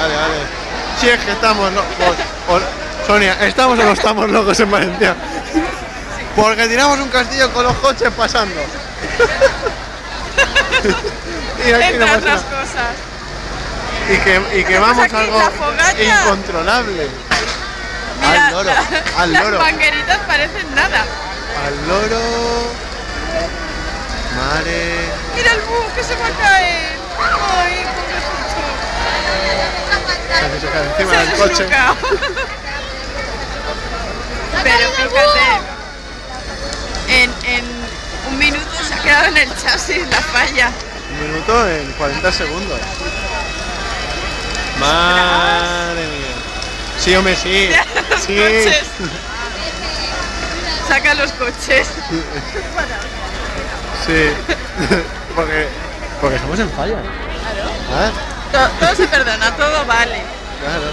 vale, vale. Si es que estamos locos. Sonia, ¿estamos o no estamos locos en Valencia? Porque tiramos un castillo con los coches pasando. Y aquí Entre no pasa otras nada. cosas. Y que vamos aquí algo la fogata. incontrolable. Mira, Al loro, al loro. Las mangueritas parecen nada. Al loro. Mare. Mira el bus que se va a caer. Ay, pobrecito. Se cae encima Se ha del coche. desnucado. Pero fíjate, en un minuto se ha quedado en el chasis la falla. Un minuto en 40 segundos. Madre mía. Sí, hombre, sí. Los Sí. coches. Saca los coches. Sí. Porque estamos en falla. Claro. ¿Ah? Todo se perdona, todo vale. Claro.